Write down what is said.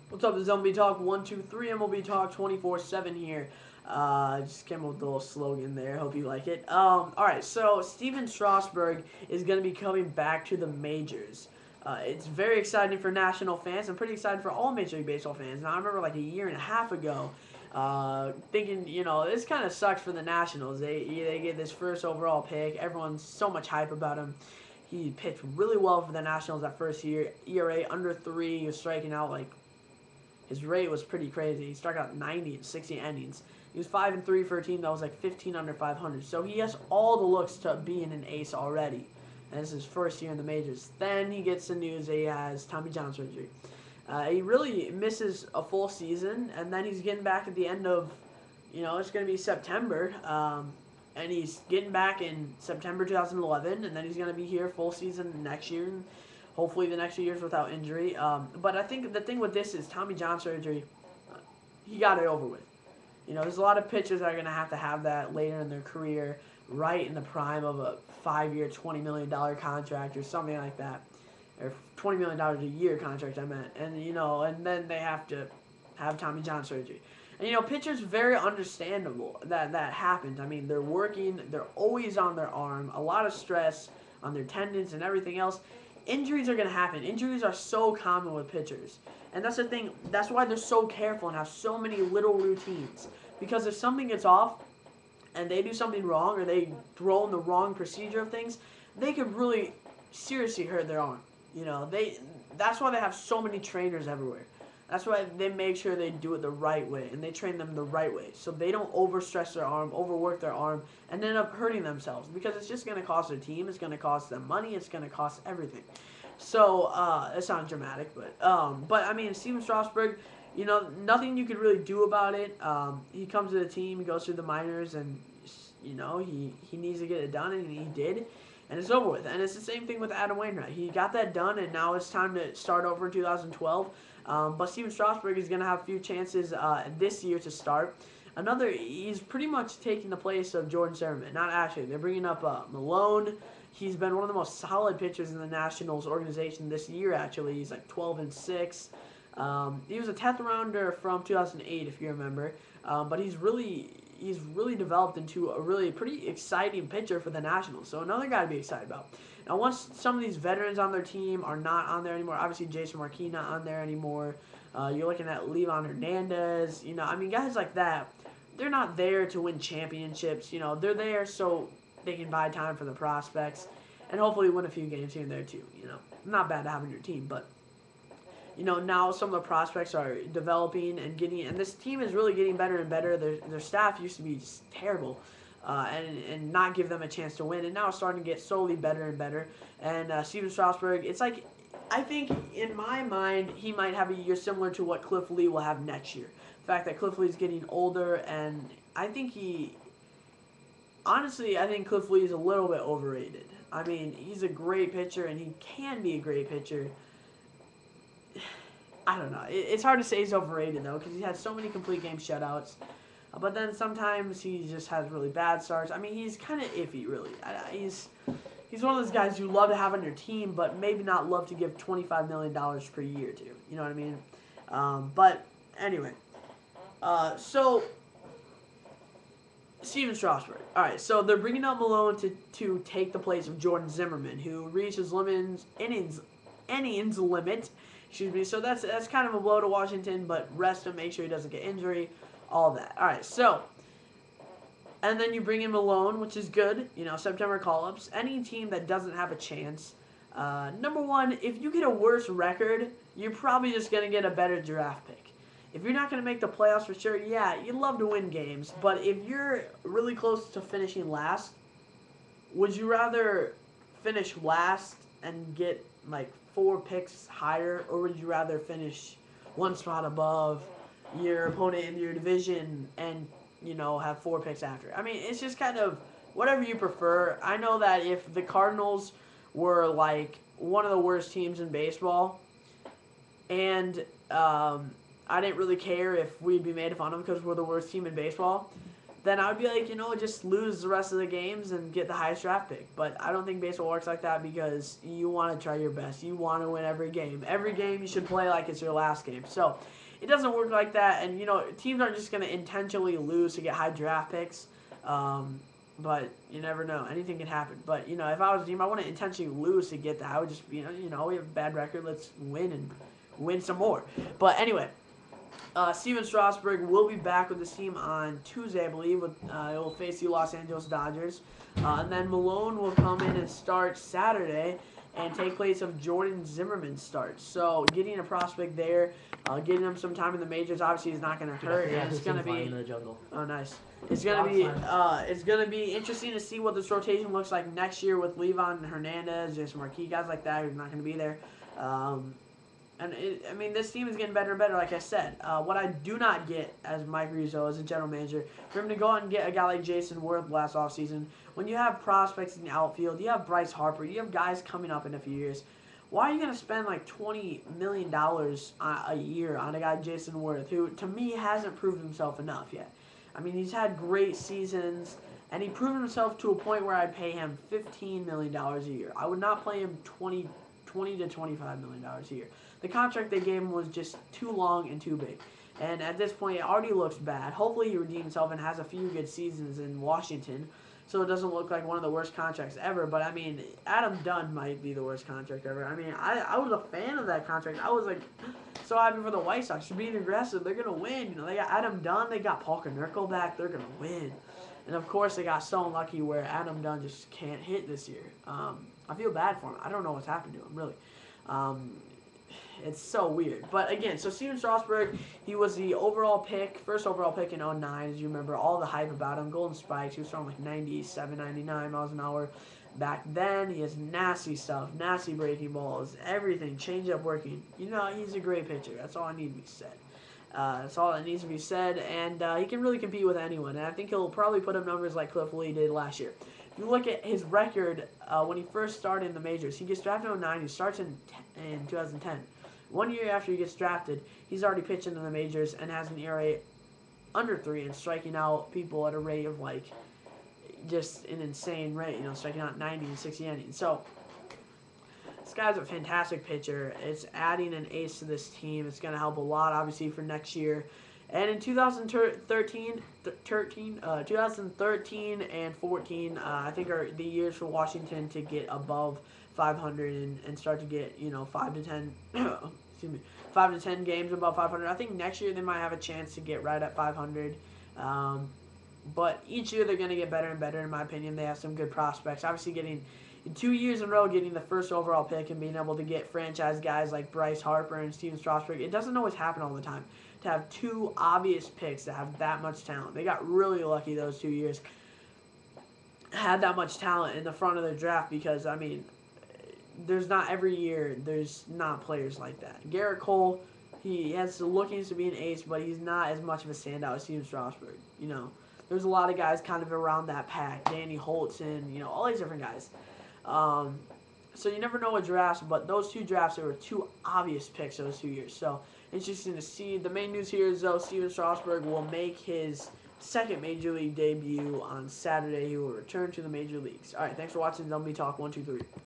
What's up, this is MLB Talk 123, MLB Talk 24/7 here. Just came up with a little slogan there. Hope you like it. Alright, so Steven Strasburg is going to be coming back to the majors. It's very exciting for national fans and pretty exciting for all Major League Baseball fans. Now, I remember like a year and a half ago thinking, this kind of sucks for the Nationals. They get this first overall pick. Everyone's so much hype about him. He pitched really well for the Nationals that first year. ERA under 3. He was striking out like his rate was pretty crazy. He struck out 90 in 60 innings. He was 5-3 for a team that was like 15 under 500. So he has all the looks to being an ace already. And this is his first year in the majors. Then he gets the news that he has Tommy John surgery. He really misses a full season, and then he's getting back at the end of, it's going to be September. And he's getting back in September 2011, and then he's going to be here full season next year. And hopefully the next few years without injury. But I think the thing with this is Tommy John surgery, he got it over with. There's a lot of pitchers that are going to have that later in their career, right in the prime of a 5-year, $20 million contract or something like that. Or $20 million a year contract, I meant. And, and then they have to have Tommy John surgery. And, pitchers, very understandable that happens. I mean, they're working, they're always on their arm, a lot of stress on their tendons and everything else. Injuries are going to happen. Injuries are so common with pitchers. And that's the thing. That's why they're so careful and have so many little routines. Because if something gets off and they do something wrong or they throw in the wrong procedure of things, they could really seriously hurt their arm. That's why they have so many trainers everywhere. That's why they make sure they do it the right way and they train them the right way. So they don't overstress their arm, overwork their arm, and end up hurting themselves. Because it's just going to cost their team, it's going to cost them money, it's going to cost everything. So, it sounds dramatic, but I mean, Steven Strasburg, nothing you could really do about it. He comes to the team, he goes through the minors, and, he needs to get it done, and he did. And it's over with. And it's the same thing with Adam Wainwright. He got that done, and now it's time to start over in 2012. But Steven Strasburg is going to have a few chances this year to start. He's pretty much taking the place of Jordan Zimmerman. Not actually. They're bringing up Malone. He's been one of the most solid pitchers in the Nationals organization this year, actually. He's like 12-6. He was a 10th rounder from 2008, if you remember. But he's really developed into a really pretty exciting pitcher for the Nationals. So another guy to be excited about. Now, once some of these veterans on their team are not on there anymore, obviously Jason Marquis not on there anymore. You're looking at Levan Hernandez. Guys like that, they're not there to win championships. They're there so they can buy time for the prospects and hopefully win a few games here and there too. Not bad to have on your team, but now some of the prospects are developing and this team is really getting better and better. Their staff used to be just terrible. And not give them a chance to win. And now it's starting to get slowly better and better. And Steven Strasburg, it's like, I think in my mind, he might have a year similar to what Cliff Lee will have next year. The fact that Cliff Lee's getting older, and I think I think Cliff Lee is a little bit overrated. I mean, he's a great pitcher, and he can be a great pitcher. I don't know. It's hard to say he's overrated, though, because he had so many complete game shutouts. But then sometimes he just has really bad starts. I mean, he's kind of iffy, really. He's one of those guys you love to have on your team, but maybe not love to give $25 million per year to. You know what I mean? But anyway. So, Steven Strasburg. All right, so they're bringing up Malone to take the place of Jordan Zimmerman, who reached his innings limit. Excuse me. So that's kind of a blow to Washington, but rest him, make sure he doesn't get injury. All that. All right, so, and then you bring in Malone, which is good. September call-ups. Any team that doesn't have a chance. Number one, if you get a worse record, you're probably just going to get a better draft pick. If you're not going to make the playoffs for sure, yeah, you'd love to win games. But if you're really close to finishing last, would you rather finish last and get, like, 4 picks higher, or would you rather finish one spot above your opponent in your division and, have 4 picks after? I mean, it's just kind of whatever you prefer. I know that if the Cardinals were, like, one of the worst teams in baseball, and I didn't really care if we'd be made fun of because we're the worst team in baseball, then I would be like, just lose the rest of the games and get the highest draft pick. But I don't think baseball works like that because you want to try your best. You want to win every game. Every game you should play like it's your last game. So it doesn't work like that. And, teams aren't just going to intentionally lose to get high draft picks. But you never know. Anything can happen. But, if I was a team, I wouldn't intentionally lose to get that. I would just, we have a bad record. Let's win and win some more. But anyway. Steven Strasburg will be back with this team on Tuesday, I believe. He'll face the Los Angeles Dodgers. And then Malone will come in and start Saturday and take place of Jordan Zimmerman's start. So getting a prospect there, getting him some time in the majors, obviously is not going to hurt. Yeah, it's going to be in the jungle. Oh, nice. It's gonna be interesting to see what this rotation looks like next year with Levon Hernandez, just marquee guys like that who's not going to be there. This team is getting better and better, like I said. What I do not get as Mike Rizzo, as a general manager, for him to go out and get a guy like Jason Worth last offseason, when you have prospects in the outfield, you have Bryce Harper, you have guys coming up in a few years, why are you going to spend like $20 million a year on a guy Jason Worth, who, to me, hasn't proved himself enough yet? He's had great seasons, and he proved himself to a point where I'd pay him $15 million a year. I would not pay him $20 to $25 million a year. The contract they gave him was just too long and too big. And at this point, it already looks bad. Hopefully he redeems himself and has a few good seasons in Washington, so it doesn't look like one of the worst contracts ever. But, Adam Dunn might be the worst contract ever. I was a fan of that contract. I was, so happy for the White Sox. They're being aggressive. They're going to win. They got Adam Dunn. They got Paul Konerko back. They're going to win. And, of course, they got so unlucky where Adam Dunn just can't hit this year. I feel bad for him. I don't know what's happened to him, really. It's so weird. But again, so Steven Strasburg, he was the first overall pick in 2009. As you remember, all the hype about him. Golden Spikes, he was throwing like 97, 99 miles an hour back then. He has nasty stuff, nasty breaking balls, everything, changeup working. He's a great pitcher. That's all I need to be said. That's all that needs to be said. And he can really compete with anyone. And I think he'll probably put up numbers like Cliff Lee did last year. If you look at his record when he first started in the majors, he gets drafted in 2009. He starts in 2010. 1 year after he gets drafted, he's already pitching in the majors and has an ERA under 3 and striking out people at a rate of just an insane rate, striking out 90 and 60 innings. So this guy's a fantastic pitcher. It's adding an ace to this team. It's going to help a lot, obviously, for next year. And in 2013 and 14, I think are the years for Washington to get above 500 and start to get 5 to 10 5 to 10 games above 500. I think next year they might have a chance to get right at 500. But each year they're going to get better and better, in my opinion. They have some good prospects. Obviously, getting 2 years in a row, getting the first overall pick and being able to get franchise guys like Bryce Harper and Steven Strasburg, it doesn't always happen all the time. To have 2 obvious picks that have that much talent. They got really lucky those 2 years. Had that much talent in the front of their draft because, there's not every year, there's not players like that. Garrett Cole, he has the lookings to be an ace, but he's not as much of a standout as Steven Strasburg. There's a lot of guys kind of around that pack. Danny Holtzen, all these different guys. So you never know what drafts, but those 2 drafts, there were 2 obvious picks those 2 years. So interesting to see. The main news here is, though, Steven Strasburg will make his second Major League debut on Saturday. He will return to the Major Leagues. All right, thanks for watching MLB Talk 123.